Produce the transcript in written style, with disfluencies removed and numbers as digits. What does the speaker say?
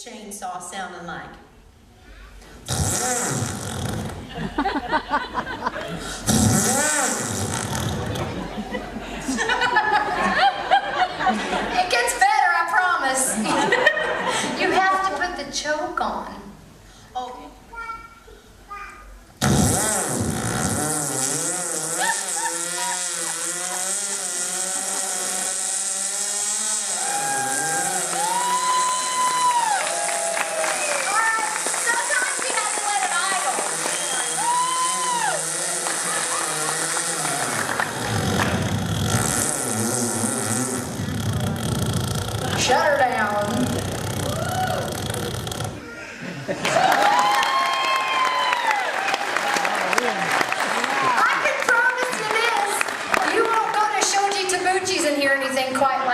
chainsaw sounding like? It gets better, I promise. You have to put the choke on. Okay. Sometimes you have to let it idle. Shut her down. I can promise you this. You won't go to Shoji Tabuchi's and hear anything quite like